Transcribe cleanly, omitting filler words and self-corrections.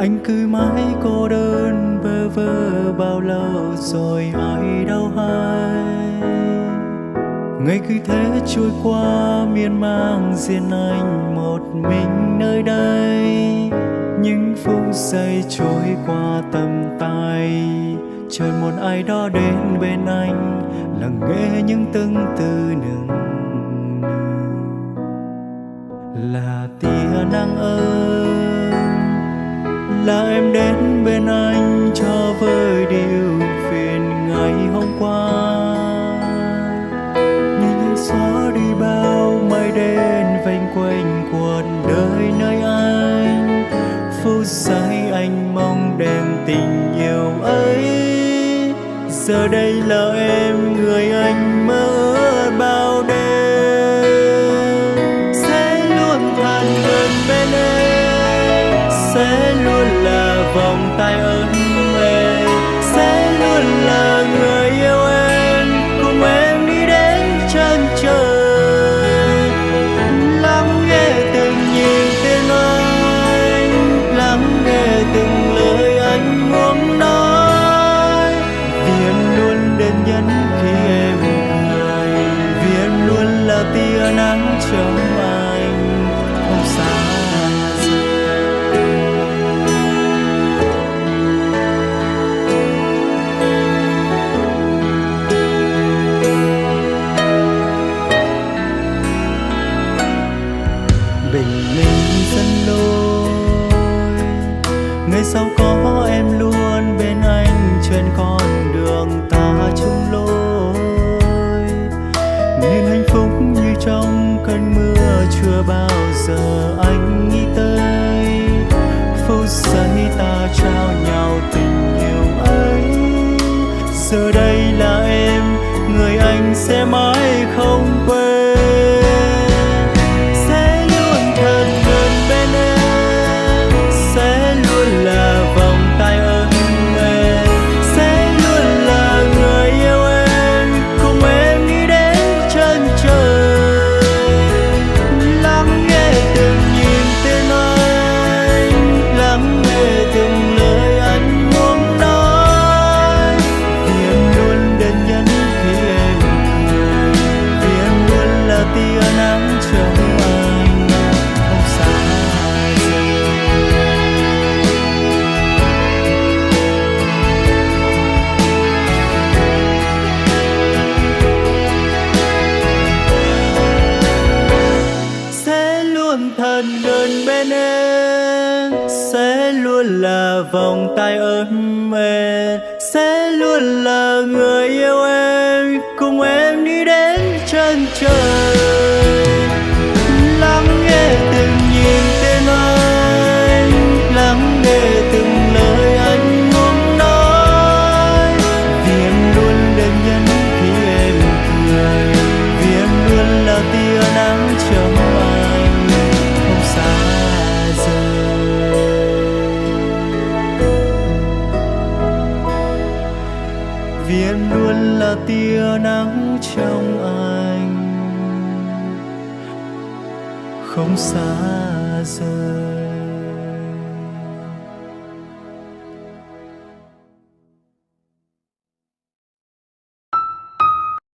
Anh cứ mãi cô đơn bơ vơ bao lâu rồi ai đâu hay. Ngày cứ thế trôi qua miên man riêng anh một mình nơi đây. Những phút giây trôi qua tầm tay, chờ một ai đó đến bên anh, lắng nghe những từng từ nừng nừng. Là tia nắng ấm, là em đến bên anh cho vơi đi ưu phiền ngày hôm qua. Như những xóa đi bao mây đen vây quanh cuộc đời nơi anh. Phút giây anh mong đèn tình yêu ấy, giờ đây là em người anh mơ ước bao đêm. Sẽ luôn thật gần bên em, sẽ luôn là vòng tay ấm êm, sẽ luôn là người yêu em, cùng em đi đến chân trời. Lắng nghe từng nhịp tim anh, lắng nghe từng lời anh muốn nói. Vì em luôn đến nhấn khi em cười, vì em luôn là tia nắng trong anh, không xa rời. Bình minh dẫn lối, ngày sau có em luôn bên anh trên con đường ta chung lối. Nên hạnh phúc như trong cơn mưa chưa bao giờ anh nghĩ tới. Phút giây ta trao nhau tình yêu ấy, giờ đây là em người anh sẽ mãi không quên. Sẽ luôn thật gần bên em, sẽ luôn là vòng tay ấm êm, sẽ luôn là người yêu em, cùng em đi đến chân trời. Lắng nghe từng nhịp tim anh, lắng nghe từng lời anh muốn nói. Vì em luôn đến nhấn khi em cười, vì em luôn là tia nắng trong anh, không xa rời. Sẽ luôn thật gần bên em, sẽ luôn là vòng tay ấm êm, sẽ luôn là người yêu em, cùng em đi đến chân trời. Lắng nghe từng nhịp tim anh, lắng nghe từng lời anh muốn nói. Vì em luôn đến nhấn khi em cười, vì em luôn là tia nắng trong anh, không xa rời. Vì em luôn là tia nắng trong anh, không xa rời.